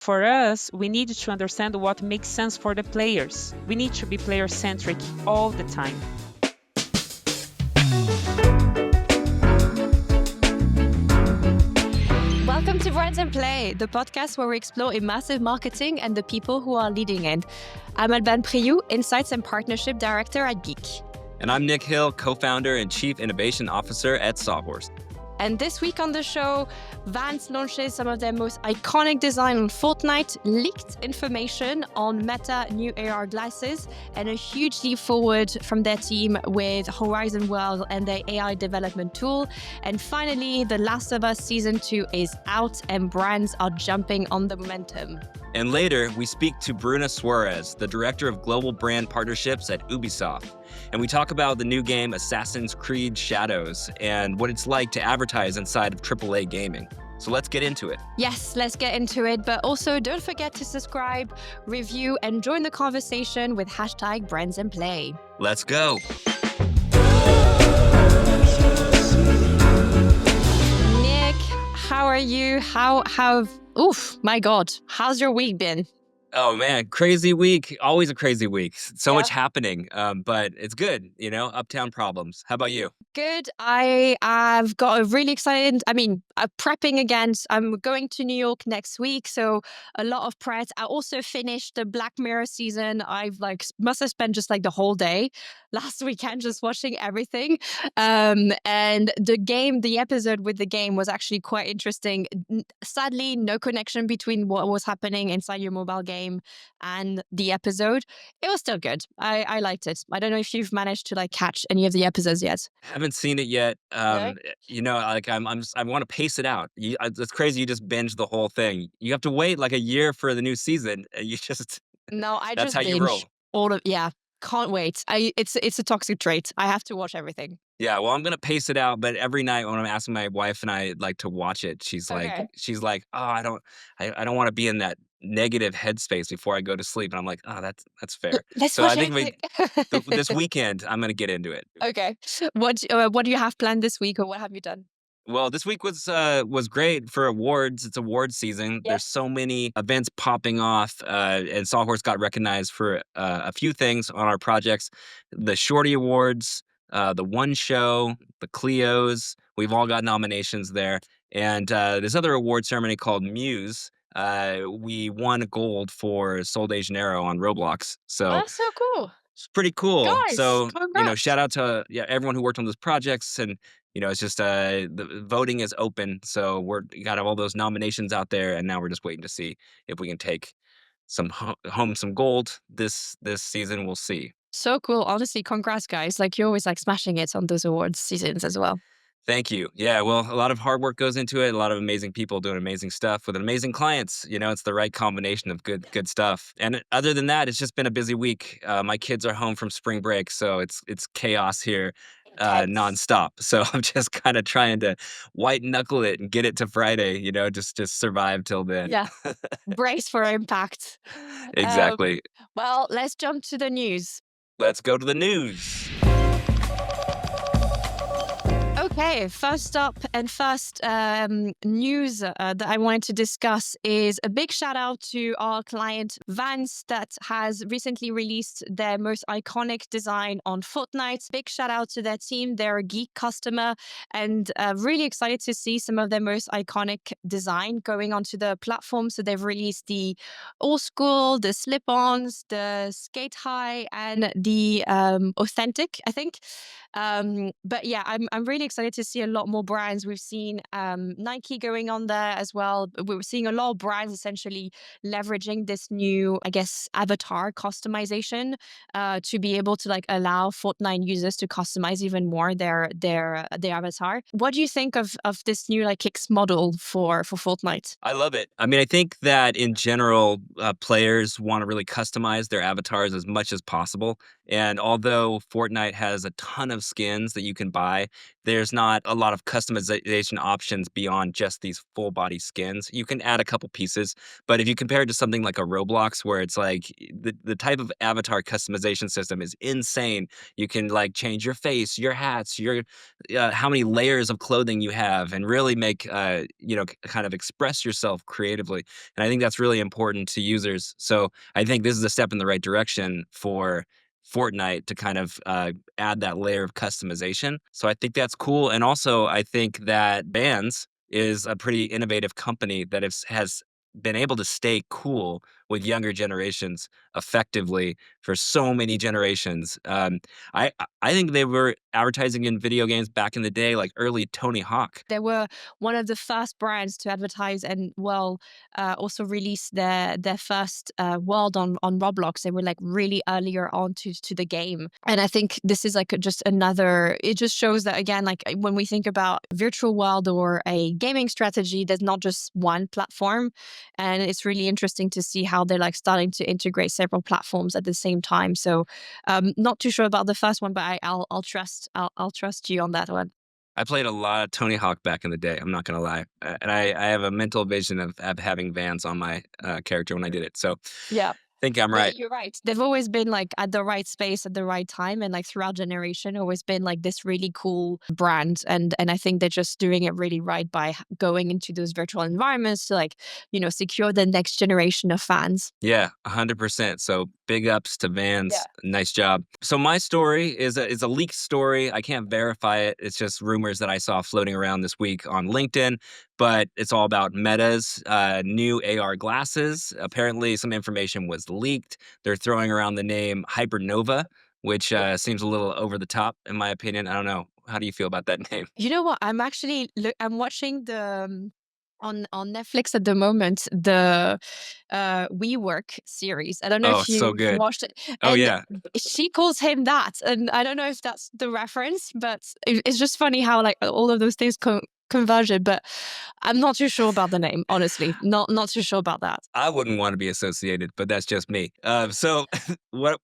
For us, we need to understand what makes sense for the players. We need to be player-centric all the time. Welcome to Brands and Play, the podcast where we explore immersive marketing and the people who are leading it. I'm Albane Prioux, Insights and Partnership Director at 𝗕𝗿𝗊𝗀𝗀. And I'm 𝗕𝗿𝗆, co-founder and chief innovation officer at 𝗕𝗿𝗆𝗆. And this week on the show, Vans launches some of their most iconic design on Fortnite, leaked information on Meta new AR glasses, and a huge leap forward from their team with Horizon World and their AI development tool. And finally, The Last of Us Season 2 is out and brands are jumping on the momentum. And later, we speak to Bruna Soares, the director of global brand partnerships at Ubisoft. And we talk about the new game Assassin's Creed Shadows and what it's like to advertise inside of AAA gaming. So let's get into it. Yes, let's get into it. But also don't forget to subscribe, review, and join the conversation with #BrandsAndPlay. Let's go. Nick, how are you? Oof, my God. How's your week been? Oh man, crazy week. Always a crazy week. So much happening, but it's good, uptown problems. How about you? Good. I've got a really excited, prepping again. I'm going to New York next week, so a lot of prep. I also finished the Black Mirror season. Must have spent just the whole day last weekend just watching everything. And the episode with the game was actually quite interesting. Sadly, no connection between what was happening inside your mobile game and the episode. It was still good. I liked it. I don't know if you've managed to catch any of the episodes yet. Haven't seen it yet. No? I want to pace it out. It's crazy. You just binge the whole thing. You have to wait a year for the new season. That's how you roll. Can't wait. It's a toxic trait. I have to watch everything. Yeah, well, I'm gonna pace it out, but every night when I'm asking my wife and I to watch it, she's Okay. like, oh, I don't want to be in that negative headspace before I go to sleep, and I'm like, oh, that's fair. Let's So watch I think everything. this weekend I'm gonna get into it. Okay. What do you have planned this week, or what have you done? Well, this week was great for awards. It's awards season. Yeah. There's so many events popping off, and 𝗕𝗏𝗆 got recognized for a few things on our projects. The Shorty Awards, the One Show, the Clios. We've all got nominations there. And this other award ceremony called Muse. We won gold for 𝗕𝗿𝗆_𝘀𝘀 on Roblox. So That's so cool. it's pretty cool. Guys, So, congrats. shout out to everyone who worked on those projects. And, it's just the voting is open. So we got all those nominations out there. And now we're just waiting to see if we can take home some gold this season. We'll see. So cool. Honestly, congrats, guys. You're always smashing it on those awards seasons as well. Thank you. Yeah, well, a lot of hard work goes into it. A lot of amazing people doing amazing stuff with amazing clients. It's the right combination of good stuff. And other than that, it's just been a busy week. My kids are home from spring break, so it's chaos here nonstop. So I'm just kind of trying to white knuckle it and get it to Friday. Just survive till then. Yeah. Brace for impact. Exactly. Well, let's jump to the news. Let's go to the news. Okay, first up and first news that I wanted to discuss is a big shout out to our client Vans that has recently released their most iconic design on Fortnite. Big shout out to their team. They're a geek customer and really excited to see some of their most iconic design going onto the platform. So they've released the old school, the slip-ons, the skate high, and the authentic, I think. But yeah, I'm really excited to see a lot more brands. We've seen Nike going on there as well. We're seeing a lot of brands essentially leveraging this new, avatar customization to be able to allow Fortnite users to customize even more their avatar. What do you think of this new Kicks model for Fortnite? I love it. I think that in general, players want to really customize their avatars as much as possible. And although Fortnite has a ton of skins that you can buy, there's not a lot of customization options beyond just these full body skins. You can add a couple pieces, but if you compare it to something like a Roblox where it's like the type of avatar customization system is insane. You can like change your face, your hats, your how many layers of clothing you have, and really make kind of express yourself creatively. And I think that's really important to users. So I think this is a step in the right direction for Fortnite to kind of add that layer of customization. So I think that's cool. And also, I think that Vans is a pretty innovative company that has been able to stay cool with younger generations effectively for so many generations. I think they were advertising in video games back in the day, like early Tony Hawk. They were one of the first brands to advertise and also release their first world on Roblox. They were like really earlier on to the game. And I think this is like just another, it just shows that again, like when we think about virtual world or a gaming strategy, there's not just one platform. And it's really interesting to see how they're like starting to integrate several platforms at the same time. So not too sure about the first one, but I'll trust you on that one. I played a lot of Tony Hawk back in the day. I'm not gonna lie, and I have a mental vision of having Vans on my character when I did it. So Yeah. I think I'm Yeah, right. you're right. They've always been like at the right space at the right time, and like throughout generation, always been like this really cool brand. And I think they're just doing it really right by going into those virtual environments to like secure the next generation of fans. Yeah, 100%. So big ups to Yeah. Vans. Nice job. So my story is a leaked story. I can't verify it. It's just rumors that I saw floating around this week on LinkedIn. But it's all about Meta's new AR glasses. Apparently, some information was leaked. They're throwing around the name Hypernova, which seems a little over the top, in my opinion. I don't know. How do you feel about that name? You know what? I'm watching the on Netflix at the moment the WeWork series. I don't know Oh, if so you've good. watched it, Oh, and yeah. she calls him that, and I don't know if that's the reference, but it's just funny how like all of those things converged. But I'm not too sure about the name, honestly. Not too sure about that. I wouldn't want to be associated, but that's just me. So what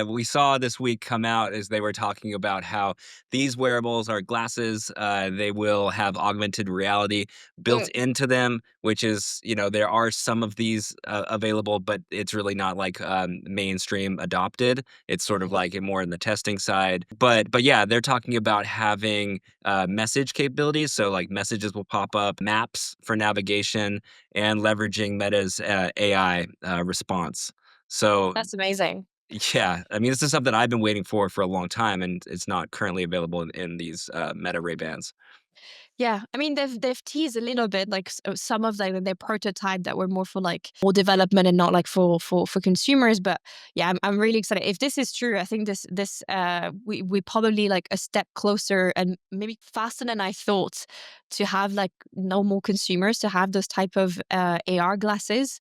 we saw this week come out is they were talking about how these wearables are glasses. They will have augmented reality built Mm, into them, which is, there are some of these available, but it's really not like mainstream adopted. It's sort of mhm. like more in the testing side. But yeah, they're talking about having message capabilities. So like messages will pop up, maps for navigation, and leveraging Meta's AI response. So That's amazing. yeah, I mean, this is something I've been waiting for a long time, and it's not currently available in these Meta Ray Bans. Yeah, I mean they've teased a little bit like some of like their prototype that were more for like more development and not like for consumers. But yeah, I'm really excited. If this is true, I think we probably like a step closer and maybe faster than I thought to have like normal consumers to have those type of AR glasses.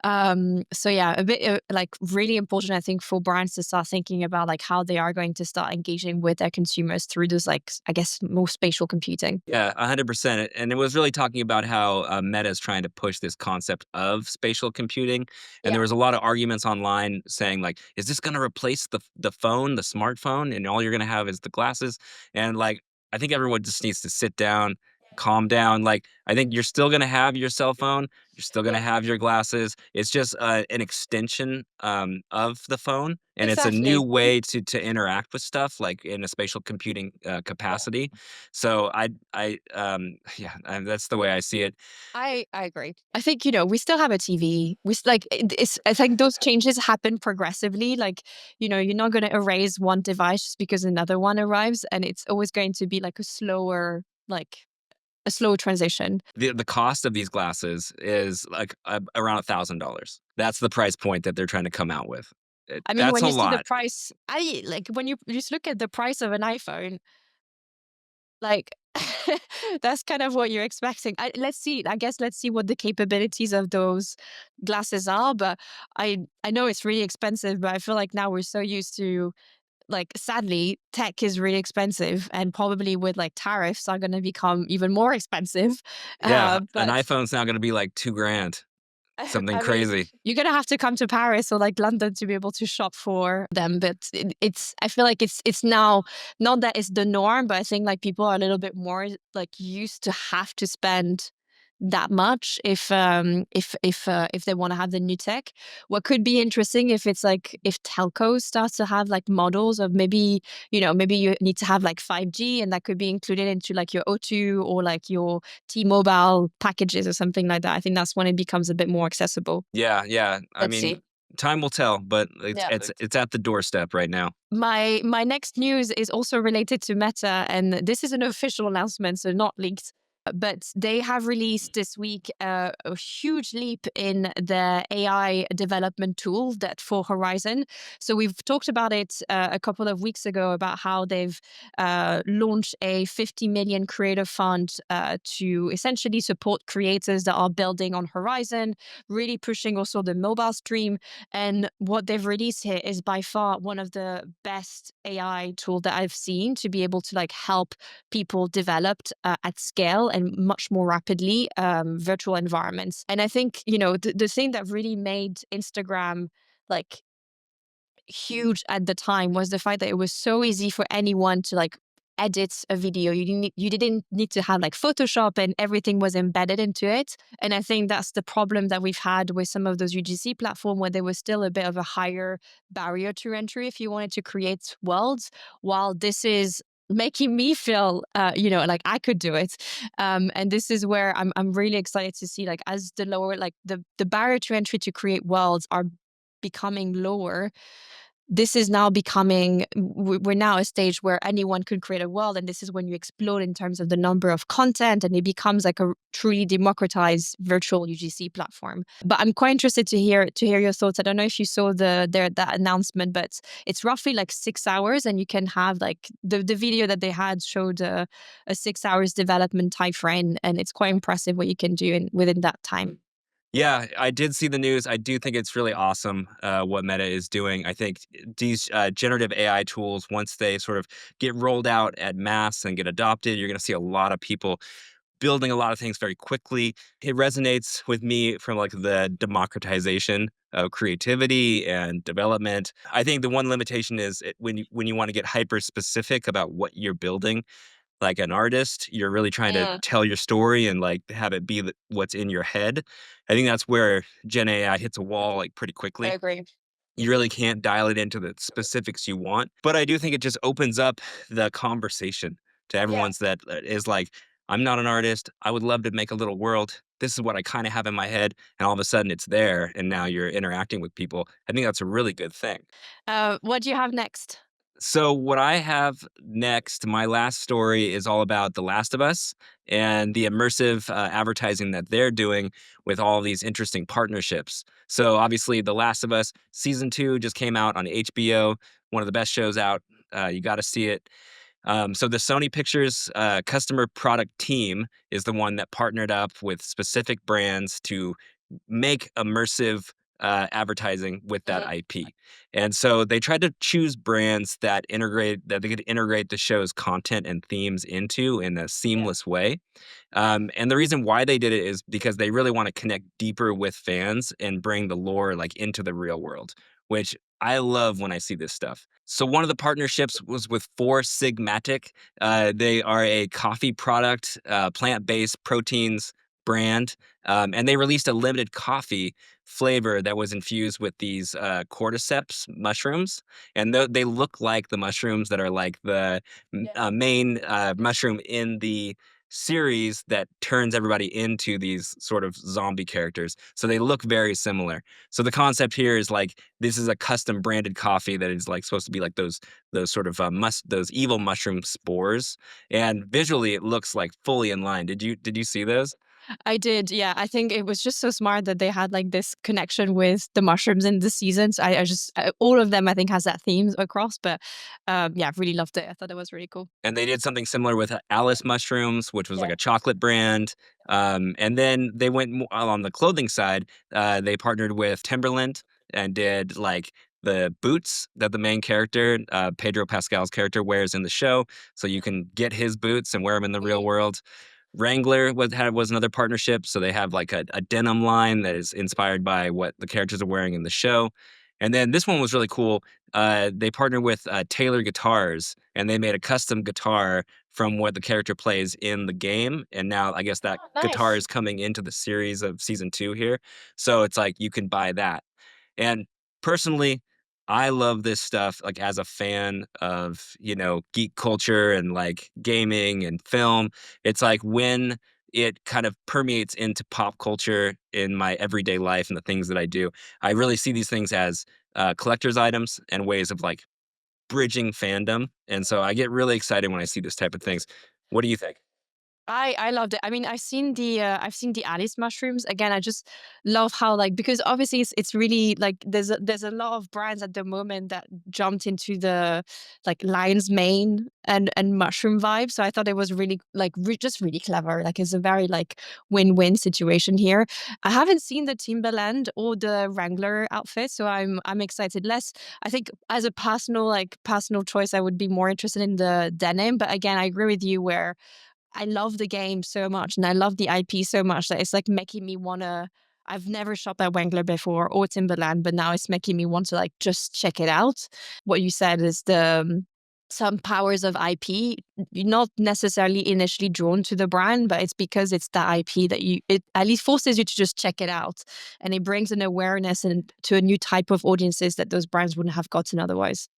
So yeah, a bit like really important, I think, for brands to start thinking about like how they are going to start engaging with their consumers through those like I guess more spatial computing. Yeah, 100%. And it was really talking about how Meta is trying to push this concept of spatial computing. And there Yeah. was a lot of arguments online saying like, is this going to replace the phone, the smartphone, and all you're going to have is the glasses? And like, I think everyone just needs to sit down, calm down. Like, I think you're still going to have your cell phone. You're still going to Yeah. have your glasses. It's just an extension of the phone. And it's a new Exactly. way to interact with stuff like in a spatial computing Yeah. capacity. So yeah, that's the way I see it. I agree. I think we still have a TV. It's. I think those changes happen progressively. Like you're not going to erase one device just because another one arrives, and it's always going to be like a slower transition. The cost of these glasses is like around $1,000. That's the price point that they're trying to come out with. I mean, That's when a you see the lot. price, I like when you just look at the price of an iPhone, like that's kind of what you're expecting. Let's see. I guess let's see what the capabilities of those glasses are. But I know it's really expensive, but I feel like now we're so used to like sadly tech is really expensive and probably with like tariffs are going to become even more expensive. Yeah, an But iPhone's now going to be like 2 grand. something I mean, crazy. you're gonna have to come to Paris or like London to be able to shop for them. But it's I feel like it's now not that it's the norm, but I think like people are a little bit more like used to have to spend that much if they want to have the new tech. What could be interesting if it's like if telcos starts to have like models of maybe maybe you need to have like 5G and that could be included into like your O2 or like your T-Mobile packages or something like that. I think that's when it becomes a bit more accessible. Yeah, yeah. I Let's mean, see. time will tell, but Yeah. it's at the doorstep right now. My next news is also related to Meta, and this is an official announcement, so not leaked. But they have released this week a huge leap in the AI development tool that for Horizon. So we've talked about it a couple of weeks ago about how they've launched a 50 million creator fund to essentially support creators that are building on Horizon, really pushing also the mobile stream. And what they've released here is by far one of the best AI tool that I've seen to be able to like help people develop at scale and much more rapidly virtual environments. And I think, the thing that really made Instagram like huge at the time was the fact that it was so easy for anyone to like edit a video. You didn't need to have like Photoshop and everything was embedded into it. And I think that's the problem that we've had with some of those UGC platform where there was still a bit of a higher barrier to entry if you wanted to create worlds, while this is making me feel like I could do it. And this is where I'm really excited to see like as the lower like the barrier to entry to create worlds are becoming lower. This is now becoming, we're now a stage where anyone could create a world, and this is when you explode in terms of the number of content, and it becomes like a truly democratized virtual UGC platform. But I'm quite interested to hear your thoughts. I don't know if you saw that announcement, but it's roughly like 6 hours, and you can have like the video that they had showed a 6 hours development time frame, and it's quite impressive what you can do within that time. Yeah, I did see the news. I do think it's really awesome what Meta is doing. I think these generative AI tools, once they sort of get rolled out at mass and get adopted, you're going to see a lot of people building a lot of things very quickly. It resonates with me from like the democratization of creativity and development. I think the one limitation is when you want to get hyper specific about what you're building. Like an artist, you're really trying to tell your story and like have it be what's in your head. I think that's where Gen AI hits a wall like pretty I quickly. agree. You really can't dial it into the specifics you want. But I do think it just opens up the conversation to Yeah. everyone's that is like, I'm not an artist. I would love to make a little world. This is what I kind of have in my head. And all of a sudden it's there. And now you're interacting with people. I think that's a really good thing. What do you have next? So what I have next, my last story is all about The Last of Us and the immersive advertising that they're doing with all these interesting partnerships. So obviously, The Last of Us season 2 just came out on HBO, one of the best shows out. You got to see it. So the Sony Pictures customer product team is the one that partnered up with specific brands to make immersive advertising with that IP. And so they tried to choose brands that they could integrate the show's content and themes into in a seamless way. And the reason why they did it is because they really want to connect deeper with fans and bring the lore like into the real world, which I love when I see this stuff. So one of the partnerships was with 𝗕𝗿𝗆. They are a coffee product, plant-based proteins brand, and they released a limited coffee flavor that was infused with these cordyceps mushrooms, and they look like the mushrooms that are like the main mushroom in the series that turns everybody into these sort of zombie characters. So they look very similar. So the concept here is like this is a custom branded coffee that is like supposed to be like those sort of those evil mushroom spores, and visually it looks like fully in line. Did you see those? I did, yeah. I think it was just so smart that they had like this connection with the mushrooms in the seasons. All of them I think has that theme across, but yeah, I really loved it. I thought it was really cool. And they did something similar with Alice Mushrooms, which was like Yeah. a chocolate brand. And then they went on the clothing side. They partnered with Timberland and did like the boots that the main character, Pedro Pascal's character, wears in the show. So you can get his boots and wear them in the real world. Wrangler was another partnership. So they have like a denim line that is inspired by what the characters are wearing in the show. And then this one was really cool. They partnered with Taylor Guitars, and they made a custom guitar from what the character plays in the game. And now I guess that guitar Nice. is coming into the series of season 2 here. So it's like you can buy that. And personally, I love this stuff, like as a fan of, geek culture and like gaming and film. It's like when it kind of permeates into pop culture in my everyday life and the things that I do. I really see these things as collector's items and ways of like bridging fandom. And so I get really excited when I see this type of things. What do you think? I loved it. I mean, I've seen the Alice mushrooms. Again, I just love how, like, because obviously it's really like there's a lot of brands at the moment that jumped into the like lion's mane and mushroom vibe. So I thought it was really like just really clever. Like it's a very like win-win situation here. I haven't seen the Timberland or the Wrangler outfit, so I'm excited. Less, I think, as a personal choice, I would be more interested in the denim. But again, I agree with you where I love the game so much and I love the IP so much that it's like making me wanna. I've never shopped at Wrangler before or Timberland, but now it's making me want to like just check it out. What you said is some powers of IP. You're not necessarily initially drawn to the brand, but it's because it's the IP that it at least forces you to just check it out, and it brings an awareness and to a new type of audiences that those brands wouldn't have gotten otherwise.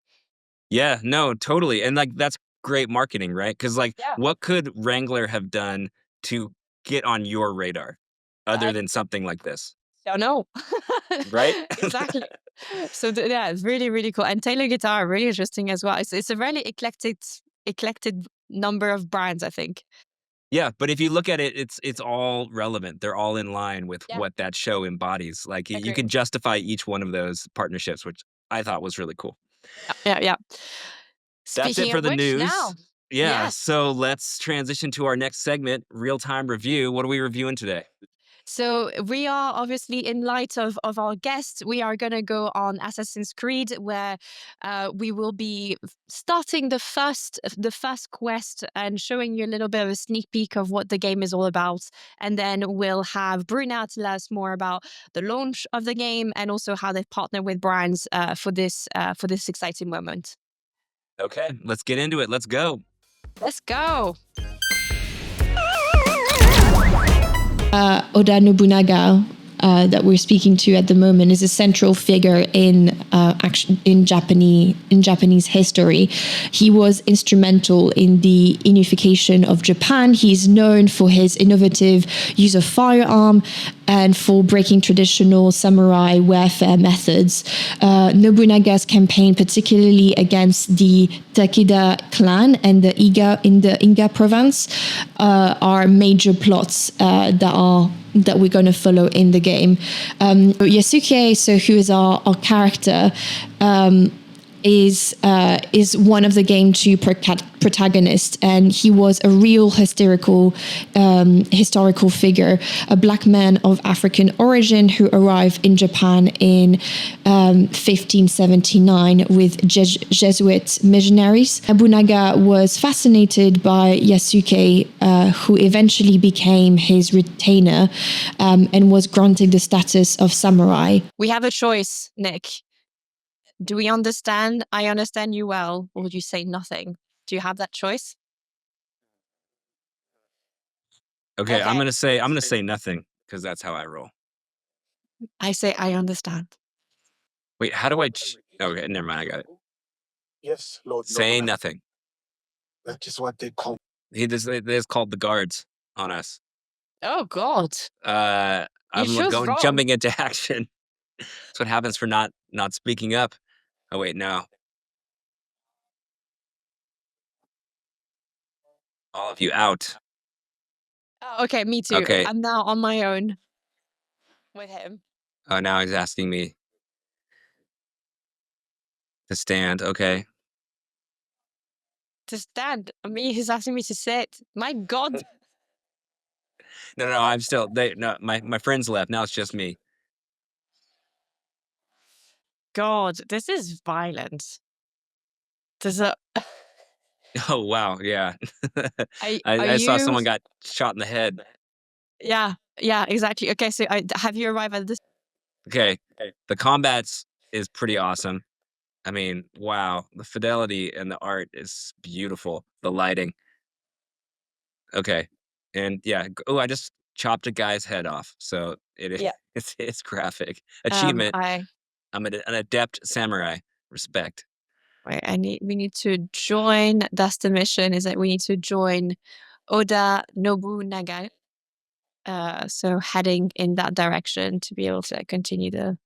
Yeah, no, totally. And like that's great marketing, right? Because like Yeah. what could Wrangler have done to get on your radar other than something like this? Don't know. Right? Exactly. So yeah, it's really, really cool. And Taylor Guitar, really interesting as well. It's a really eclectic number of brands, I think. Yeah, but if you look at it, it's all relevant. They're all in line with Yeah, what that show embodies. Like you agree. can justify each one of those partnerships, which I thought was really cool. Yeah. That's it Speaking for of the which, now, news. Yeah, yes. so let's transition to our next segment, real-time review. What are we reviewing today? So we are obviously, in light of our guests, we are going to go on Assassin's Creed, where we will be starting the first quest and showing you a little bit of a sneak peek of what the game is all about, and then we'll have Bruna tell us more about the launch of the game and also how they've partnered with brands for this exciting moment. Okay, let's get into it. Let's go. Let's go. Oda Nobunaga, that we're speaking to at the moment, is a central figure in Japanese history. He was instrumental in the unification of Japan. He's known for his innovative use of firearm and for breaking traditional samurai warfare methods. Nobunaga's campaign, particularly against the Takeda clan and the Inga province, are major plots that we're going to follow in the game. Yasuke, so who is our character, is one of the game 2 protagonists, and he was a real historical figure, a black man of African origin who arrived in Japan in 1579 with Jesuit missionaries. Nobunaga was fascinated by Yasuke, who eventually became his retainer and was granted the status of samurai. We have a choice, Nick. Do we understand? I understand you well, or would you say nothing? Do you have that choice? Okay, I'm Okay. gonna say nothing because that's how I roll. I say I understand. Wait, how do I? Okay, never mind. I got it. Yes, Lord. Say Nobunaga. nothing. That is what they call. They just called the guards on us. Oh God. I'm chose wrong. jumping into action. That's what happens for not speaking up. Oh wait, no. All of you out. Oh, okay, me too. Okay. I'm now on my own with him. Oh, now he's asking me to stand. Okay. To stand. Me, he's asking me to sit. My God. No, I'm still. My friends left. Now it's just me. God, this is violent. There's a Oh, wow, yeah. Are I saw you? someone got shot in the head. Yeah, yeah, exactly. Okay, so have you arrived at this? Okay, the combats is pretty awesome. I mean, wow, the fidelity and the art is beautiful, the lighting. Okay, and yeah, oh, I just chopped a guy's head off, so it is Yeah. it's graphic. Achievement, I I'm an adept samurai. Respect. wait, we need to join. That's the mission. Is that we need to join Oda Nobunaga. So heading in that direction to be able to continue the.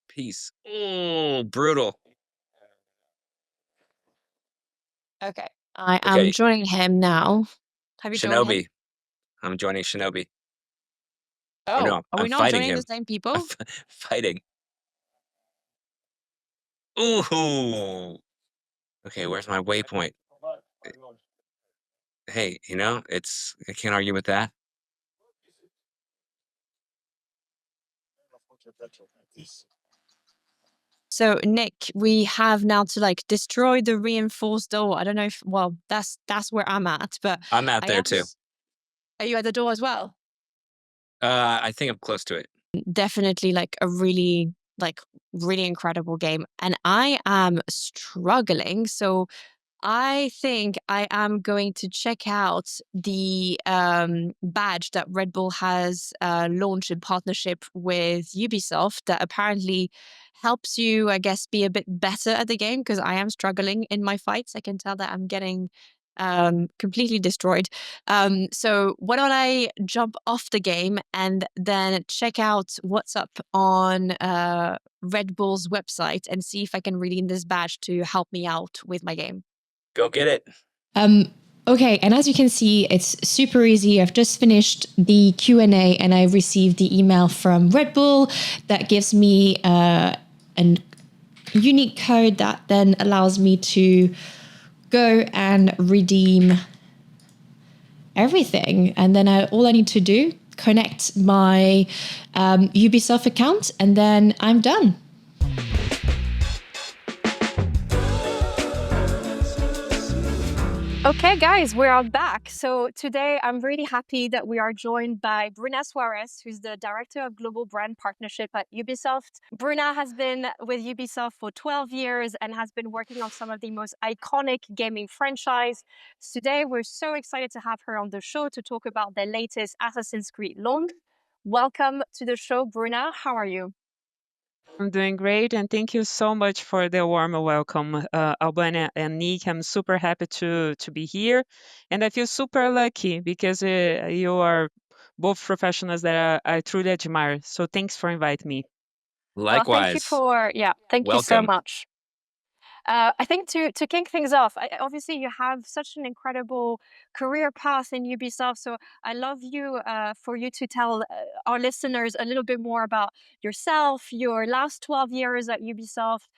Peace. Oh, brutal. Okay, I am Okay, joining him now. Have you joined him? Shinobi. I'm joining Shinobi. Or Oh, no, are I'm we not fighting joining the him. same I'm people? fighting. Ooh. Okay, where's my waypoint? Hey, I can't argue with that. So Nick, we have now to like destroy the reinforced door. I don't know if that's where I'm at, but I'm out I there am. too. Are you at the door as well? I think I'm close to it. Definitely like a really incredible game, and I am struggling. So I think I am going to check out the badge that Red Bull has launched in partnership with Ubisoft that apparently helps you, I guess, be a bit better at the game because I am struggling in my fights. I can tell that I'm getting completely destroyed. So why don't I jump off the game and then check out what's up on Red Bull's website and see if I can redeem this badge to help me out with my game. Go get it. Okay, and as you can see, it's super easy. I've just finished the Q&A and I received the email from Red Bull that gives me a unique code that then allows me to go and redeem everything. And then all I need to do, connect my Ubisoft account, and then I'm done. Okay, guys, we are back. So today I'm really happy that we are joined by Bruna Soares, who's the Director of Global Brand Partnership at Ubisoft. Bruna has been with Ubisoft for 12 years and has been working on some of the most iconic gaming franchise. Today, we're so excited to have her on the show to talk about the latest Assassin's Creed launch. Welcome to the show, Bruna. How are you? I'm doing great, and thank you so much for the warm welcome, Albane and Nick. I'm super happy to be here, and I feel super lucky because you are both professionals that I truly admire. So thanks for inviting me. Well, thank you Likewise. thank you so Welcome. much. I think to kick things off, obviously you have such an incredible career path in Ubisoft. So I love for you to tell our listeners a little bit more about yourself, your last 12 years at Ubisoft,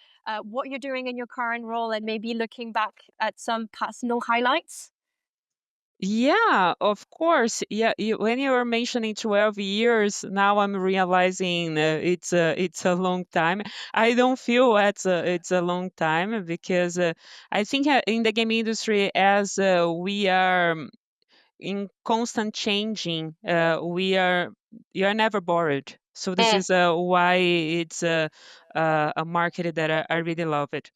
what you're doing in your current role, and maybe looking back at some personal highlights. Yeah, of course. Yeah, when you were mentioning 12 years, now I'm realizing it's a long time. I don't feel it's a long time because I think in the game industry, as we are in constant changing, you are never bored. So this is why it's a market that I really love it.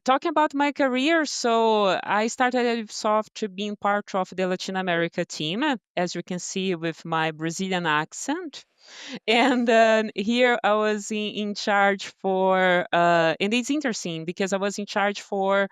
Talking about my career, so I started at Ubisoft being part of the Latin America team, as you can see with my Brazilian accent. And here I was in charge for, and it's interesting because I was in charge for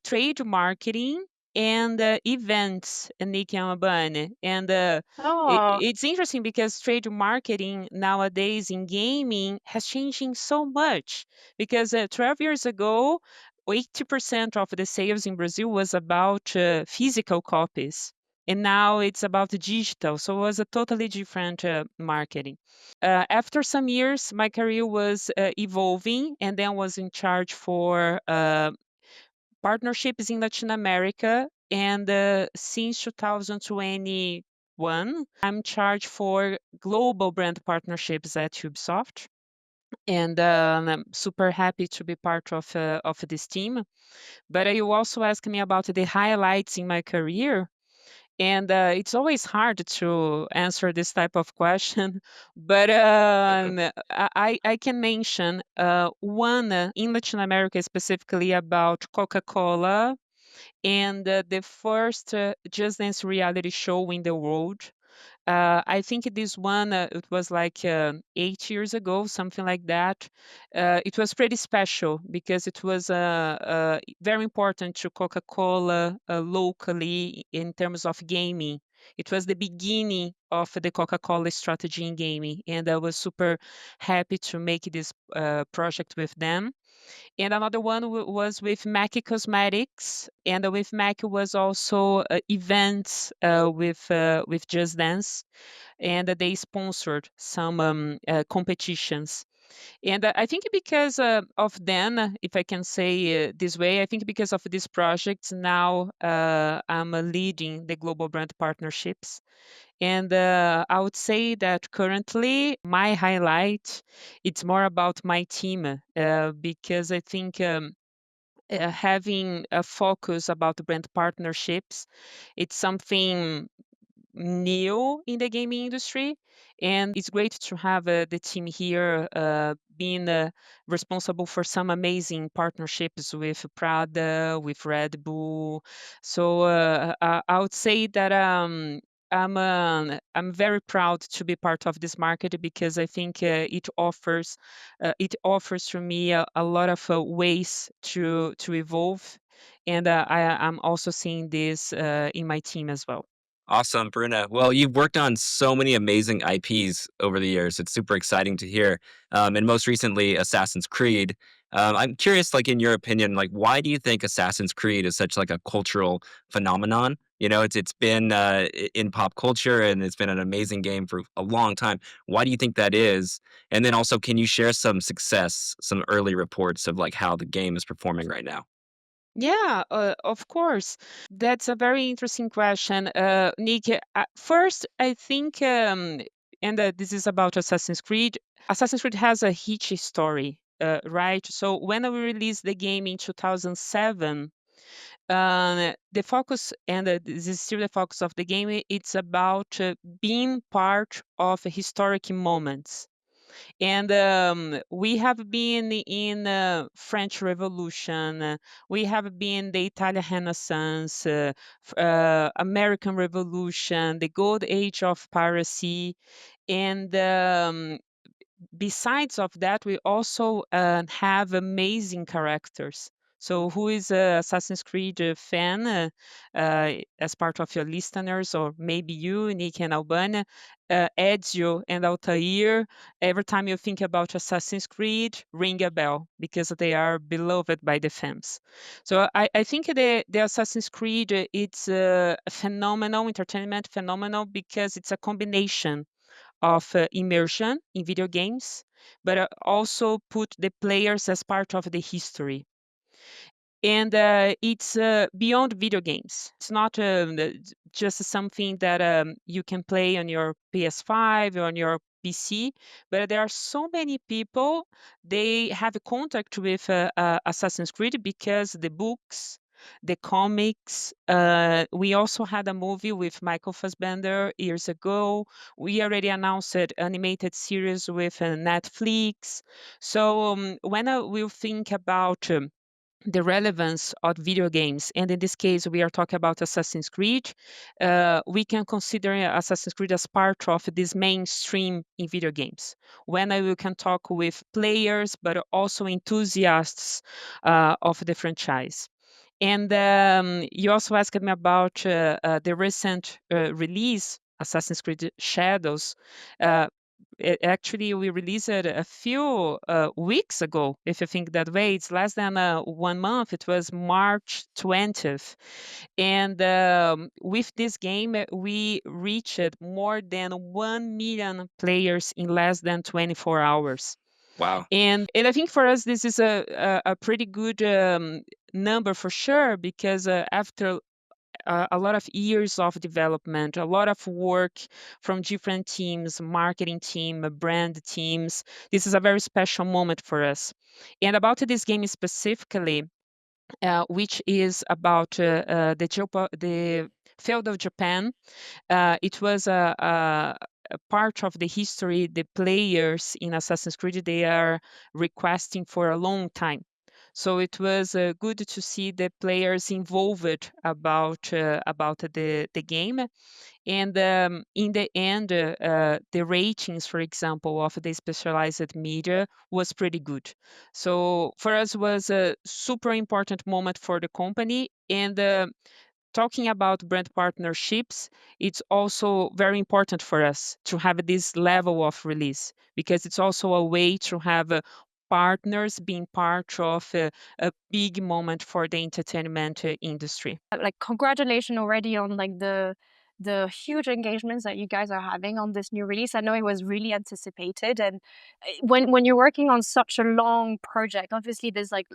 trade marketing and events in Nick and Albane. And Oh, it's interesting because trade marketing nowadays in gaming has changing so much because 12 years ago, 80% of the sales in Brazil was about physical copies. And now it's about digital. So it was a totally different marketing. After some years, my career was evolving, and then was in charge for partnerships in Latin America. And since 2021, I'm charged for global brand partnerships at Ubisoft. and I'm super happy to be part of this team. But you also asked me about the highlights in my career. And it's always hard to answer this type of question, but I can mention one in Latin America, specifically about Coca-Cola, and the first Just Dance reality show in the world. I think this one, it was like 8 years ago, something like that. It was pretty special because it was very important to Coca-Cola locally in terms of gaming. It was the beginning of the Coca-Cola strategy in gaming, and I was super happy to make this project with them. And another one was with 𝗕𝗍 Cosmetics, and with 𝗕𝗍 was also events with Just Dance, and they sponsored some competitions. And I think because of them, if I can say this way, I think because of these projects, now I'm leading the global brand partnerships. And I would say that currently my highlight, it's more about my team, because I think having a focus about brand partnerships, it's something new in the gaming industry, and it's great to have the team here being responsible for some amazing partnerships with Prada, with Red Bull. So I would say that I'm very proud to be part of this market because I think it offers for me a lot of ways to evolve, and I'm also seeing this in my team as well. Awesome, Bruna. Well, you've worked on so many amazing IPs over the years. It's super exciting to hear. And most recently, Assassin's Creed. I'm curious, like in your opinion, like why do you think Assassin's Creed is such like a cultural phenomenon? You know, it's been in pop culture and it's been an amazing game for a long time. Why do you think that is? And then also, can you share some success, some early reports of like how the game is performing right now? Yeah, of course. That's a very interesting question, Nick. First, I think, and this is about Assassin's Creed. Assassin's Creed has a hitchy story, right? So when we released the game in 2007, the focus, and this is still the focus of the game, it's about being part of historic moments. And we have been in French Revolution, we have been the Italian Renaissance, American Revolution, the Gold Age of Piracy, and besides of that, we also have amazing characters. So, who is a Assassin's Creed fan, as part of your listeners, or maybe you, Nick and Albane, 𝗕𝗿𝘆 and 𝗕𝗿𝗆, every time you think about Assassin's Creed, ring a bell because they are beloved by the fans. So, I think the Assassin's Creed, it's a phenomenal entertainment phenomenal because it's a combination of immersion in video games, but also put the players as part of the history. And it's beyond video games. It's not just something that you can play on your PS5 or on your PC, but there are so many people, they have a contact with Assassin's Creed because the books, the comics. We also had a movie with Michael Fassbender years ago. We already announced an animated series with Netflix. So when I will think about the relevance of video games, and in this case, we are talking about Assassin's Creed, we can consider Assassin's Creed as part of this mainstream in video games. When we can talk with players, but also enthusiasts of the franchise. And you also asked me about the recent release, Assassin's Creed Shadows. Uh, Actually, we released it a few weeks ago, if you think that way. It's less than 1 month. It was March 20th. And with this game, we reached more than 1 million players in less than 24 hours. Wow. And I think for us, this is a pretty good number for sure, because after a lot of years of development, a lot of work from different teams, marketing team, brand teams. This is a very special moment for us. And about this game specifically, which is about the feudal Japan. It was a part of the history the players in Assassin's Creed they are requesting for a long time. So it was good to see the players involved about the game. And in the end, the ratings, for example, of the specialized media was pretty good. So for us was a super important moment for the company. And talking about brand partnerships, it's also very important for us to have this level of release because it's also a way to have partners being part of a big moment for the entertainment industry. Like, congratulations already on like the huge engagements that you guys are having on this new release. I know it was really anticipated, and when you're working on such a long project, obviously there's like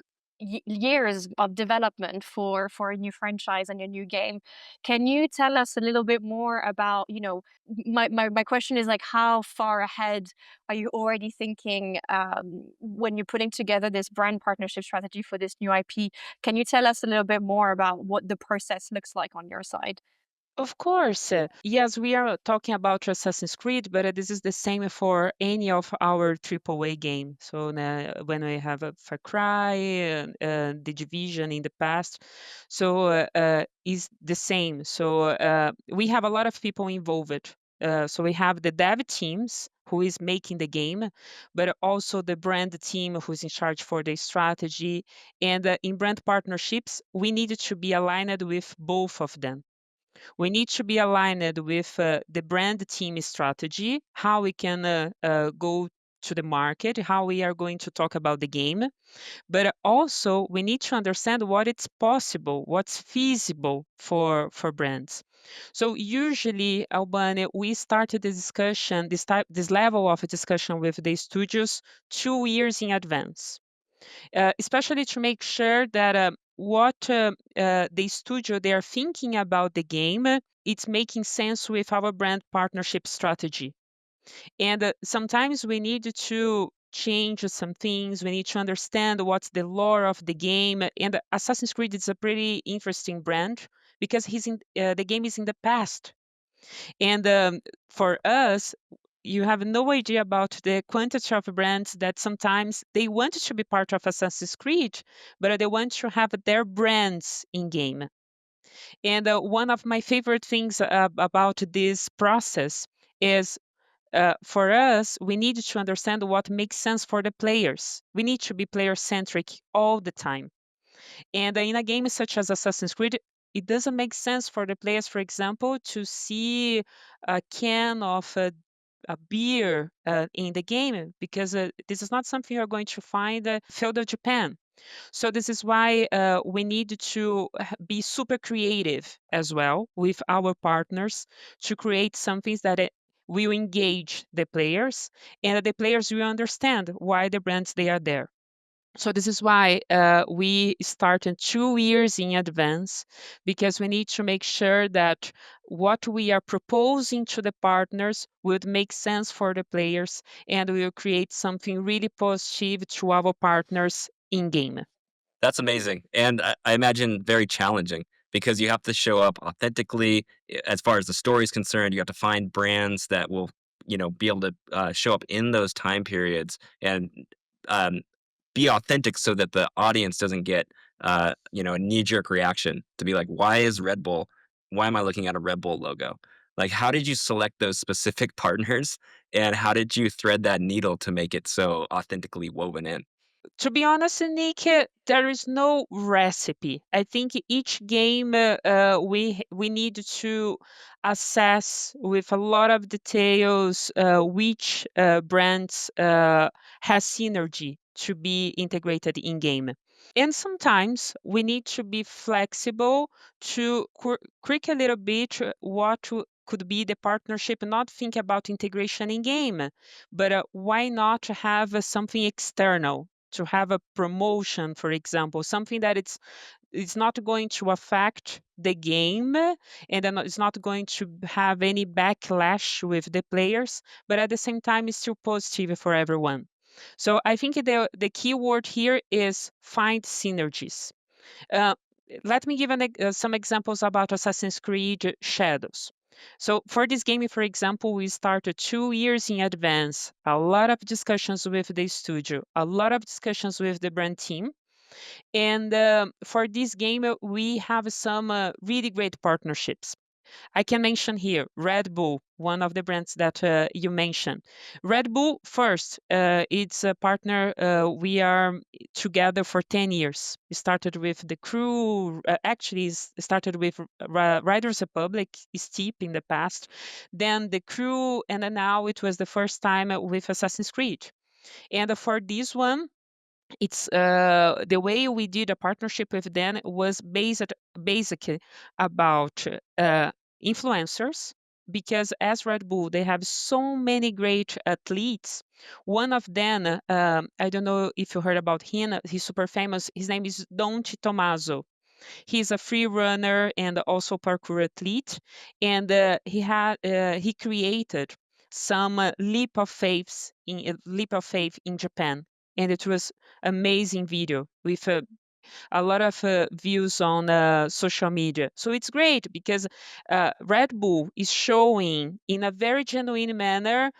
years of development for a new franchise and a new game. Can you tell us a little bit more about, my question is like, how far ahead are you already thinking when you're putting together this brand partnership strategy for this new IP? Can you tell us a little bit more about what the process looks like on your side? Of course. Yes, we are talking about Assassin's Creed, but this is the same for any of our AAA games. So when we have a Far Cry, The Division in the past, so is the same. So we have a lot of people involved. So we have the dev teams who is making the game, but also the brand team who's in charge for the strategy. And in brand partnerships, we need to be aligned with both of them. We need to be aligned with the brand team strategy, how we can go to the market, how we are going to talk about the game. But also, we need to understand what it's possible, what's feasible for brands. So usually, Albane, we started the discussion, this level of a discussion with the studios 2 years in advance. Especially to make sure that what the studio they are thinking about the game, it's making sense with our brand partnership strategy. And sometimes we need to change some things. We need to understand what's the lore of the game. And Assassin's Creed is a pretty interesting brand because the game is in the past. And for us, you have no idea about the quantity of brands that sometimes they want to be part of Assassin's Creed, but they want to have their brands in game. And one of my favorite things about this process is for us, we need to understand what makes sense for the players. We need to be player centric all the time. And in a game such as Assassin's Creed, it doesn't make sense for the players, for example, to see a can of a beer in the game because this is not something you're going to find feudal Japan. So this is why we need to be super creative as well with our partners to create something that will engage the players and the players will understand why the brands they are there. So this is why we started 2 years in advance because we need to make sure that what we are proposing to the partners would make sense for the players and will create something really positive to our partners in game. That's amazing. And I imagine very challenging because you have to show up authentically as far as the story is concerned. You have to find brands that will, be able to show up in those time periods and um, be authentic so that the audience doesn't get, a knee jerk reaction to be like, why is Red Bull? Why am I looking at a Red Bull logo? Like, how did you select those specific partners and how did you thread that needle to make it so authentically woven in? To be honest, Nick, there is no recipe. I think each game we need to assess with a lot of details which brands has synergy to be integrated in game. And sometimes we need to be flexible to create a little bit could be the partnership, not think about integration in game, but why not have something external to have a promotion, for example, something that it's it's not going to affect the game, and then it's not going to have any backlash with the players, but at the same time, it's still positive for everyone. So I think the key word here is find synergies. Uh, Let me give some examples about Assassin's Creed Shadows. So for this game, for example, we started 2 years in advance, a lot of discussions with the studio, a lot of discussions with the brand team. And for this game, we have some really great partnerships. I can mention here Red Bull, one of the brands that you mentioned. Red Bull, first, it's a partner. We are together for 10 years. We started with the crew, actually, started with Riders Republic, Steep in the past, then the crew, and then now it was the first time with Assassin's Creed. And for this one, it's the way we did a partnership with them was basically about influencers, because as Red Bull they have so many great athletes. One of them, I don't know if you heard about him, he's super famous. His name is 𝗕𝗿𝗊𝘀𝘀𝘀𝗀. He's a free runner and also parkour athlete, and he created some leap of faith in Japan, and it was amazing video with a lot of views on social media. So it's great because Red Bull is showing in a very genuine manner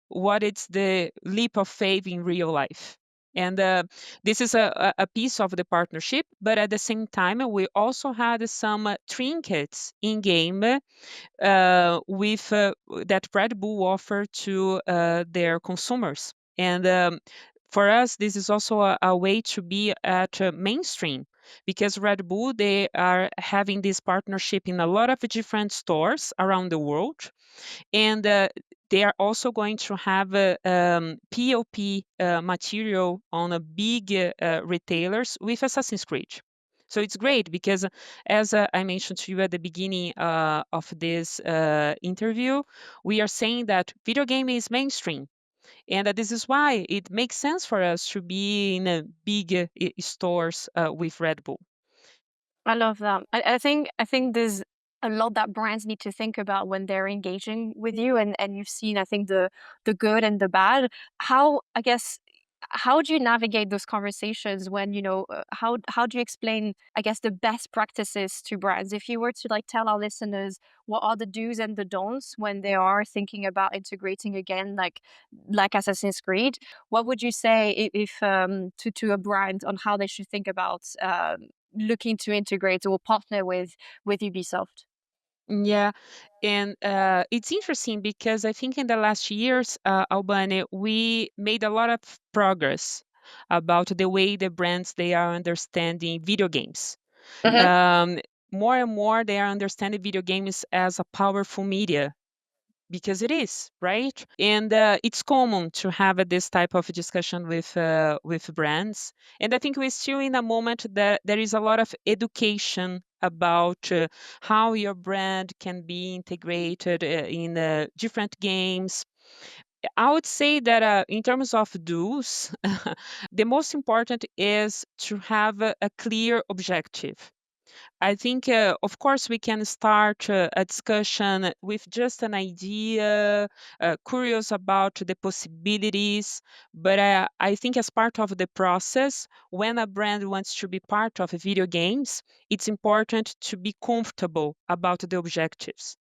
what is the leap of faith in real life. And this is a piece of the partnership, but at the same time, we also had some trinkets in game with that Red Bull offer to their consumers. And for us, this is also a way to be at mainstream, because Red Bull, they are having this partnership in a lot of different stores around the world. And they are also going to have POP material on a big retailers with Assassin's Creed. So it's great because, as I mentioned to you at the beginning of this interview, we are saying that video game is mainstream. And this is why it makes sense for us to be in big stores with Red Bull. I love that. I think there's a lot that brands need to think about when they're engaging with you, and you've seen, I think, the good and the bad. How do you navigate those conversations when, how do you explain, I guess, the best practices to brands? If you were to like tell our listeners what are the do's and the don'ts when they are thinking about integrating again, like Assassin's Creed, what would you say if to a brand on how they should think about looking to integrate or partner with Ubisoft? Yeah, and it's interesting because I think in the last years, Albane, we made a lot of progress about the way the brands they are understanding video games. Mhm. More and more, they are understanding video games as a powerful media, because it is, right? And it's common to have this type of discussion with brands. And I think we're still in a moment that there is a lot of education about how your brand can be integrated in different games. I would say that in terms of do's, the most important is to have a clear objective. I think, of course, we can start a discussion with just an idea, curious about the possibilities. But I think, as part of the process, when a brand wants to be part of video games, it's important to be comfortable about the objectives.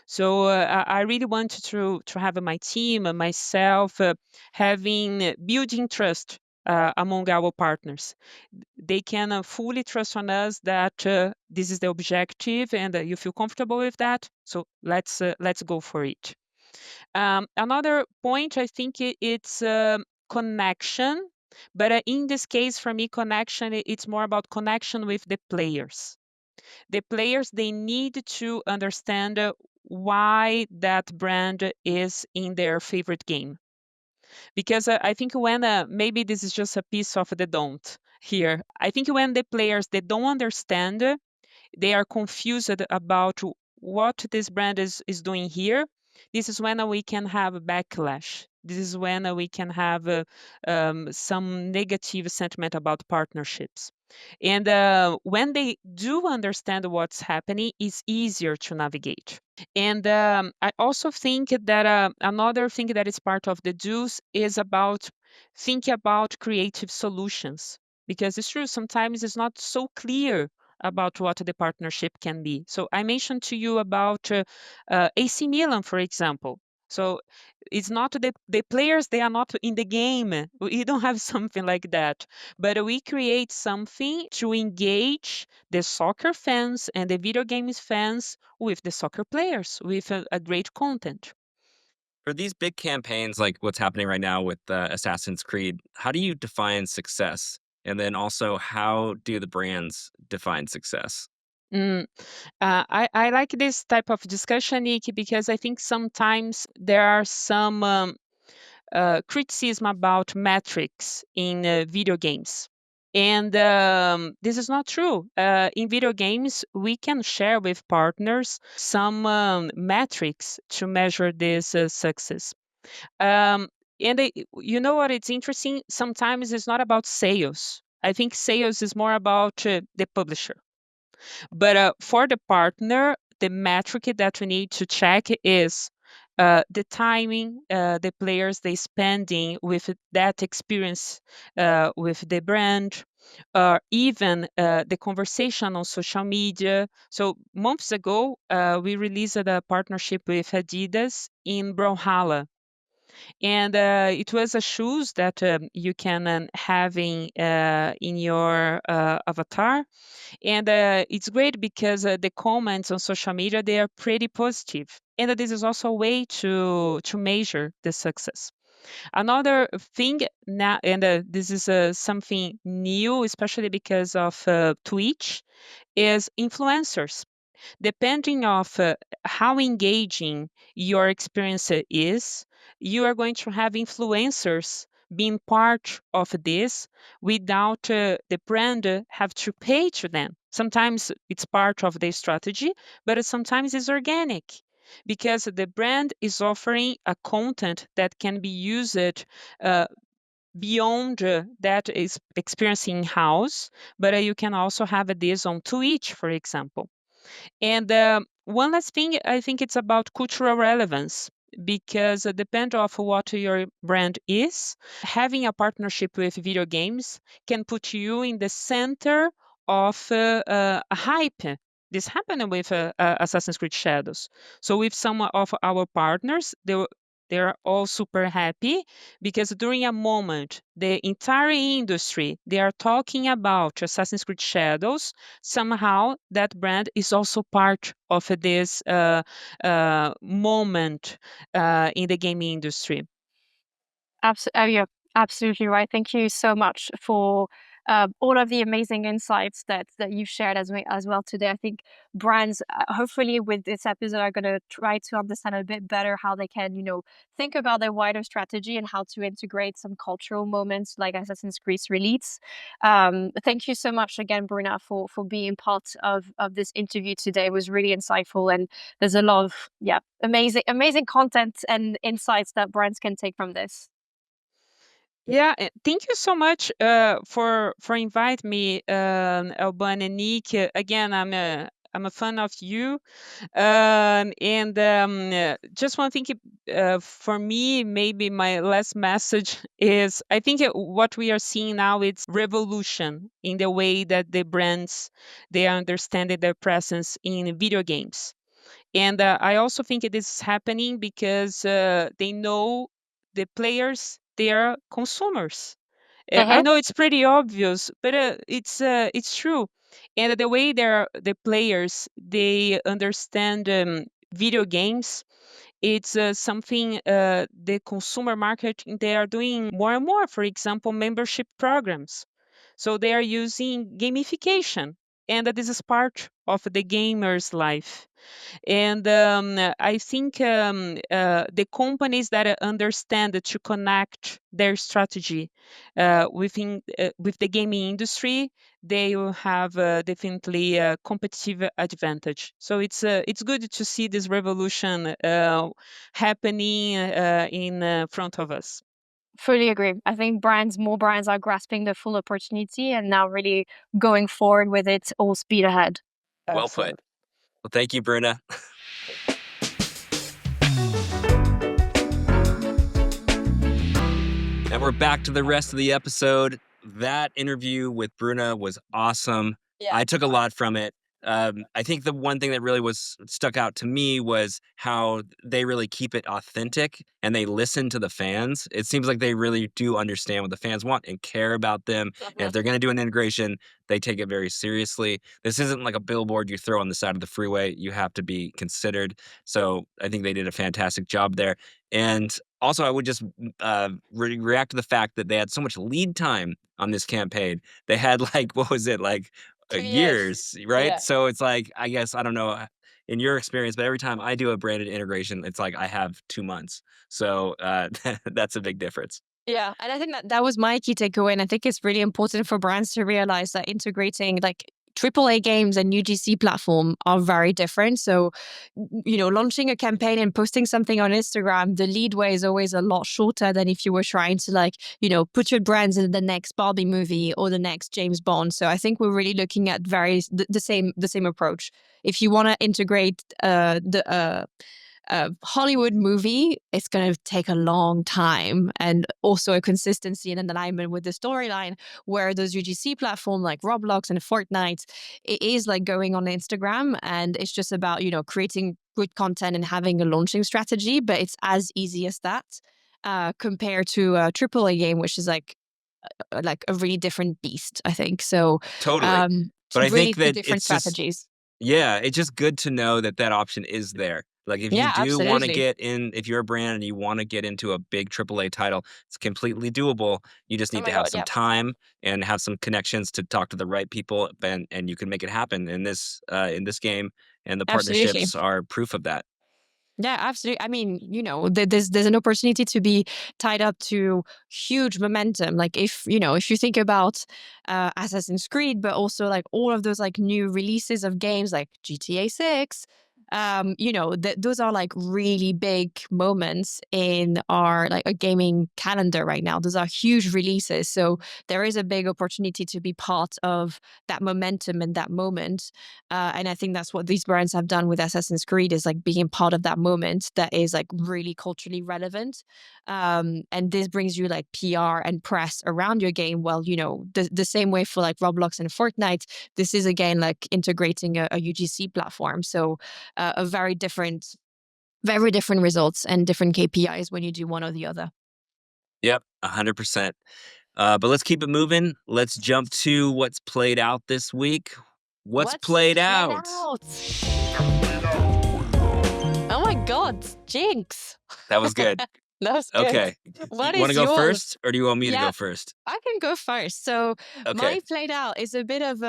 So I really want to have my team and myself having building trust among our partners. They can fully trust on us that this is the objective, and you feel comfortable with that. So let's go for it. Another point, I think it's connection, but in this case, for me, connection it's more about connection with the players. The players they need to understand why that brand is in their favorite game, because I think when maybe this is just a piece of the don't here. I think when the players they don't understand, they are confused about what this brand is doing here. This is when we can have a backlash. This is when we can have some negative sentiment about partnerships. And when they do understand what's happening, it's easier to navigate. And I also think that another thing that is part of the juice is about thinking about creative solutions. Because it's true, sometimes it's not so clear about what the partnership can be. So I mentioned to you about AC Milan, for example. So it's not the players, they are not in the game. We don't have something like that. But we create something to engage the soccer fans and the video games fans with the soccer players, with a great content. For these big campaigns like what's happening right now with Assassin's Creed, how do you define success? And then also, how do the brands define success? Mm, I like this type of discussion, Nick, because I think sometimes there are some criticism about metrics in video games. And this is not true. In video games, we can share with partners some metrics to measure this success. Um, and you know what? It's interesting. Sometimes it's not about sales. I think sales is more about the publisher. But for the partner, the metric that we need to check is the timing, the players they spending with that experience with the brand, even the conversation on social media. So months ago, we released a partnership with Adidas in 𝗕𝗿𝘆. And it was a shoes that you can in your avatar. And it's great because the comments on social media, they are pretty positive. And this is also a way to measure the success. Another thing now, and this is something new, especially because of Twitch, is influencers. Depending of how engaging your experience is, you are going to have influencers being part of this without the brand have to pay to them. Sometimes it's part of the strategy, but sometimes it's organic because the brand is offering a content that can be used uh, beyond that is experiencing house, but you can also have this on Twitch, for example. And one last thing, I think it's about cultural relevance because depend of what your brand is, having a partnership with video games can put you in the center of a hype. This happened with Assassin's Creed Shadows. So with some of our partners, they're all super happy because during a moment, the entire industry, they are talking about Assassin's Creed Shadows. Somehow that brand is also part of this moment in the gaming industry. You're absolutely right. Thank you so much for all of the amazing insights that you've shared as well today. I think brands, hopefully with this episode, are going to try to understand a bit better how they can, think about their wider strategy and how to integrate some cultural moments like Assassin's Creed's release. Thank you so much again, Bruna, for being part of this interview today. It was really insightful, and there's a lot of amazing content and insights that brands can take from this. Yeah, thank you so much for inviting me, Albane and Nick. Again, I'm a fan of you, and just one thing for me, maybe my last message is I think what we are seeing now it's revolution in the way that the brands they are understanding their presence in video games. And I also think it is happening because they know the players, they are consumers. I know it's pretty obvious, but it's true. And the way the players, they understand video games, it's something the consumer market, they are doing more and more. For example, membership programs. So they are using gamification, and this is part of the gamer's life. And I think the companies that understand to connect their strategy with the gaming industry, they will have definitely a competitive advantage. So it's good to see this revolution happening in front of us. Fully agree. I think more brands are grasping the full opportunity and now really going forward with it all speed ahead. Well put. Well, thank you, Bruna. And we're back to the rest of the episode. That interview with Bruna was awesome. Yeah. I took a lot from it. I think the one thing that really stuck out to me was how they really keep it authentic and they listen to the fans. It seems like they really do understand what the fans want and care about them. And if they're going to do an integration, they take it very seriously. This isn't like a billboard you throw on the side of the freeway. You have to be considered. So I think they did a fantastic job there. And also, I would just react to the fact that they had so much lead time on this campaign. They had like, what was it, like 2 years, right? Yeah. So it's like, I guess, I don't know in your experience, but every time I do a branded integration, it's like I have 2 months. So that's a big difference. Yeah, and I think that was my key takeaway, and I think it's really important for brands to realize that integrating like AAA games and UGC platform are very different. So, launching a campaign and posting something on Instagram, the lead way is always a lot shorter than if you were trying to put your brands in the next Barbie movie or the next James Bond. So I think we're really looking at the same approach. If you want to integrate a Hollywood movie, it's going to take a long time and also a consistency and an alignment with the storyline, where those UGC platform like Roblox and Fortnite, it is like going on Instagram and it's just about, creating good content and having a launching strategy, but it's as easy as that compared to a AAA game, which is like a really different beast, I think. So Totally. But I really think that different it's strategies. It's just good to know that option is there. Like if you do want to get in, if you're a brand and you want to get into a big AAA title, it's completely doable. You just need to have some time and have some connections to talk to the right people, and you can make it happen in this game. And the partnerships are proof of that. Yeah, absolutely. I mean, there's an opportunity to be tied up to huge momentum. Like if you think about Assassin's Creed, but also like all of those like new releases of games like GTA 6, those are like really big moments in our like a gaming calendar right now. Those are huge releases. So there is a big opportunity to be part of that momentum and that moment. And I think that's what these brands have done with Assassin's Creed, is like being part of that moment that is like really culturally relevant. And this brings you like PR and press around your game. Well, the same way for like Roblox and Fortnite, this is again like integrating a UGC platform. So a very different results and different KPIs when you do one or the other. Yep, 100%. But let's keep it moving. Let's jump to what's played out this week. What's played out? Oh my God, Jinx. That was good. That was good. Okay. What you want to go yours? first, or do you want me to go first? I can go first. So my played out is a bit of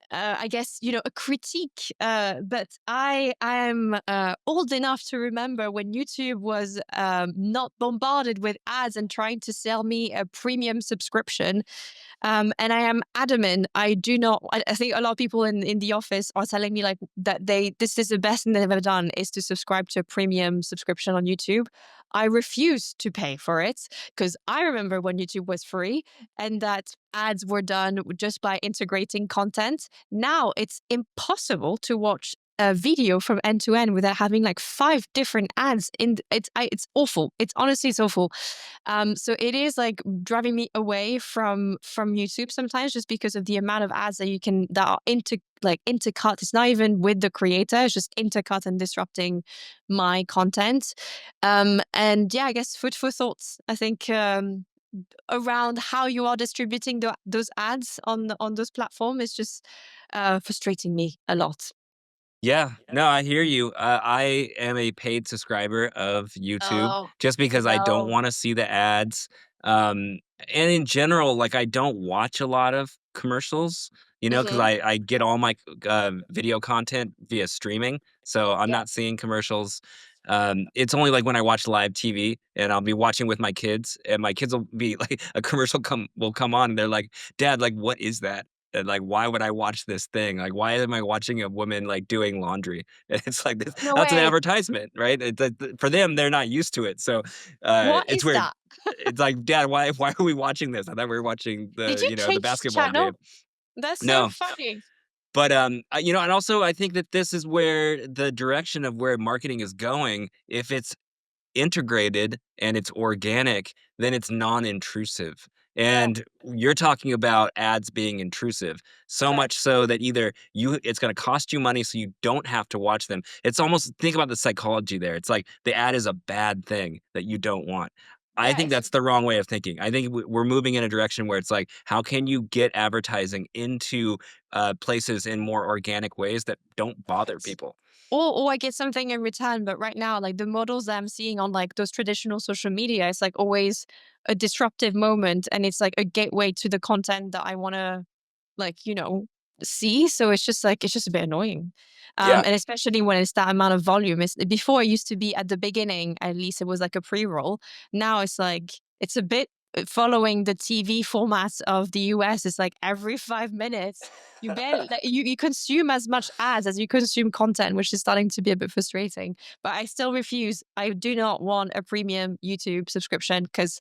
I guess, a critique, but I am old enough to remember when YouTube was not bombarded with ads and trying to sell me a premium subscription. And I am adamant, I do not, I think a lot of people in the office are telling me like that this is the best thing they've ever done, is to subscribe to a premium subscription on YouTube. I refuse to pay for it, because I remember when YouTube was free and that ads were done just by integrating content. Now it's impossible to watch a video from end to end without having like 5 different ads it's awful. It's honestly, it's awful. So it is like driving me away from YouTube sometimes, just because of the amount of ads that are intercut. It's not even with the creator, it's just intercut and disrupting my content. And yeah, I guess food for thoughts, I think, around how you are distributing those ads on those platforms is just frustrating me a lot. Yeah, no, I hear you. I am a paid subscriber of YouTube just because I don't want to see the ads. And in general, like I don't watch a lot of commercials, because I get all my video content via streaming. So I'm not seeing commercials. It's only like when I watch live TV and I'll be watching with my kids, and my kids will be like, a commercial will come on and they're like, "Dad, like, what is that?" And like, why would I watch this thing? Like, why am I watching a woman like doing laundry? And it's like this, No that's an way. advertisement, right? For them, they're not used to it, so What it's is weird. that? It's like, Dad, why are we watching this? I thought we were watching Did the you the change basketball channel? game. That's so No, funny. but and also I think that this is where the direction of where marketing is going. If it's integrated and it's organic, then it's non-intrusive. Yeah. And you're talking about ads being intrusive, so Right. much so that either it's going to cost you money so you don't have to watch them. It's almost, think about the psychology there. It's like the ad is a bad thing that you don't want. I think Yes. that's the wrong way of thinking. I think we're moving in a direction where it's like, how can you get advertising into places in more organic ways that don't bother Right. people? Or I get something in return. But right now, like the models that I'm seeing on like those traditional social media, it's like always a disruptive moment, and it's like a gateway to the content that I want to like, see. So it's just a bit annoying. Yeah. And especially when it's that amount of volume. It's before it used to be at the beginning, at least it was like a pre-roll. Now it's like it's a bit following the TV format of the US. It's like every 5 minutes you barely like, you consume as much ads as you consume content, which is starting to be a bit frustrating. But I still refuse. I do not want a premium YouTube subscription because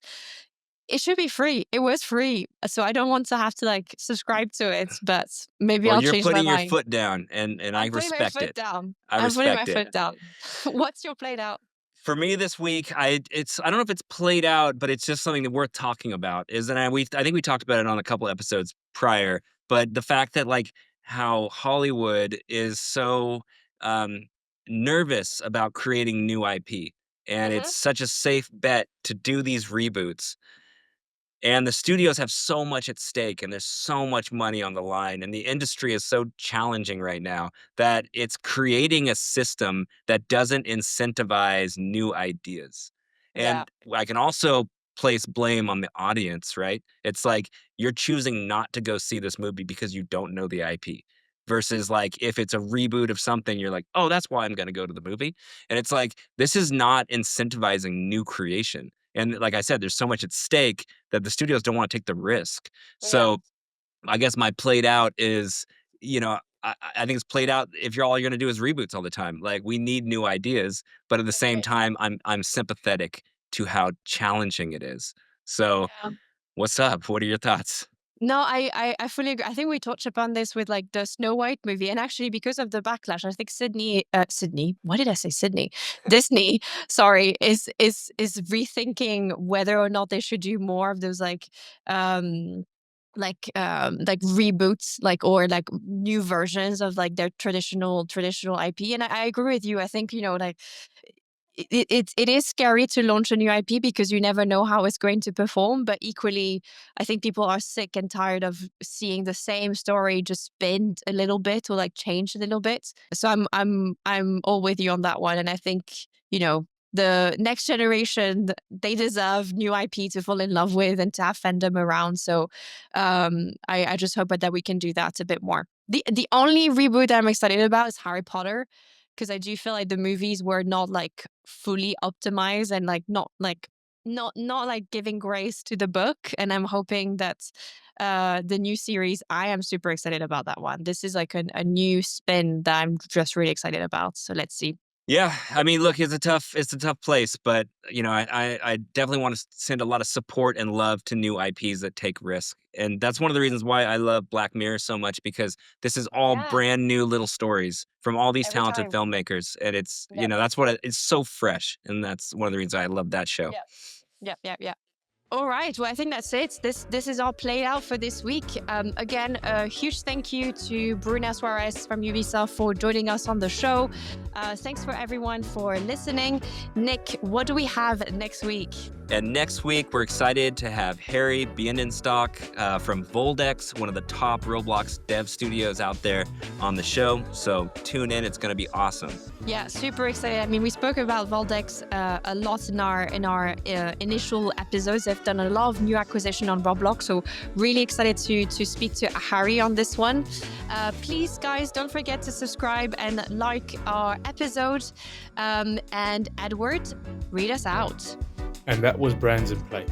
it should be free. It was free. So I don't want to have to like subscribe to it, but maybe Well, I'll you're change my putting your mind. foot down, and I I'm putting my respect foot it. down. I I'm putting my respect it. foot down. What's your played out? For me this week, I don't know if it's played out, but it's just something that worth talking about. Is that I think we talked about it on a couple episodes prior, but the fact that like how Hollywood is so um, nervous about creating new IP, and Mm-hmm. it's such a safe bet to do these reboots. And the studios have so much at stake, and there's so much money on the line, and the industry is so challenging right now that it's creating a system that doesn't incentivize new ideas. Yeah. And I can also place blame on the audience, right? It's like you're choosing not to go see this movie because you don't know the IP. Versus like if it's a reboot of something, you're like, oh, that's why I'm going to go to the movie. And it's like, this is not incentivizing new creation. And like I said, there's so much at stake that the studios don't want to take the risk. Yeah. So I guess my played out is, I think it's played out if you're going to do is reboots all the time. Like we need new ideas, but at the same Okay. time, I'm sympathetic to how challenging it is. So Yeah. what's up? What are your thoughts? No, I fully agree. I think we touched upon this with like the Snow White movie, and actually because of the backlash, I think Sydney. Why did I say Sydney? Disney, sorry, is rethinking whether or not they should do more of those um like reboots, like or like new versions of like their traditional IP. And I agree with you. I think like it is scary to launch a new IP because you never know how it's going to perform. But equally, I think people are sick and tired of seeing the same story just bend a little bit or like change a little bit. So I'm all with you on that one. And I think the next generation, they deserve new IP to fall in love with and to have fandom around. So I just hope that we can do that a bit more. The only reboot that I'm excited about is Harry Potter, because I do feel like the movies were not like fully optimized and like not like giving grace to the book. And I'm hoping that the new series, I am super excited about that one. This is like a new spin that I'm just really excited about. So let's see. Yeah, I mean, look, it's a tough place, but I definitely want to send a lot of support and love to new IPs that take risk, and that's one of the reasons why I love Black Mirror so much, because this is all Yeah. brand new little stories from all these Every talented time. filmmakers, and it's Yep. that's what it's so fresh, and that's one of the reasons I love that show. Yeah. All right. Well, I think that's it. This is all played out for this week. Again, a huge thank you to Bruna Soares from Ubisoft for joining us on the show. Thanks for everyone for listening. Nick, what do we have next week? And next week, we're excited to have 𝗕𝗿𝗵𝗀𝗀𝗀𝗀 from Voldex, one of the top Roblox dev studios out there, on the show. So tune in. It's going to be awesome. Yeah, super excited. I mean, we spoke about Voldex a lot in our initial episodes. They've done a lot of new acquisition on Roblox, so really excited to speak to Harry on this one. Please, guys, don't forget to subscribe and like our episode. And Edward, read us out. And that was Brands in Play.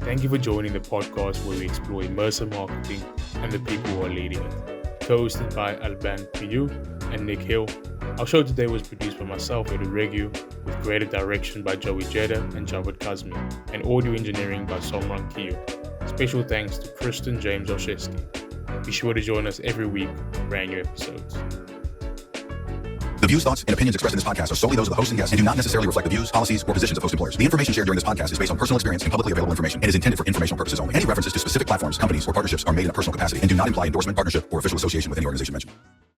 Thank you for joining the podcast where we explore immersive marketing and the people who are leading it. Co-hosted by Albane, Prioux, and 𝗕𝗿𝗆. Our show today was produced by myself, 𝗕𝗿𝗆𝗀𝗀𝗀, with creative direction by 𝗕𝗿𝗆𝗀𝗀𝗀 and 𝗕𝗿𝗆𝗀𝗀𝗀, and audio engineering by 𝗕𝗿𝗆𝗀𝗀𝗀. Special thanks to 𝗕𝗿𝗆𝗀𝗀𝗀𝗀𝗀. Be sure to join us every week for brand new episodes. The views, thoughts, and opinions expressed in this podcast are solely those of the host and guests and do not necessarily reflect the views, policies, or positions of host employers. The information shared during this podcast is based on personal experience and publicly available information and is intended for informational purposes only. Any references to specific platforms, companies, or partnerships are made in a personal capacity and do not imply endorsement, partnership, or official association with any organization mentioned.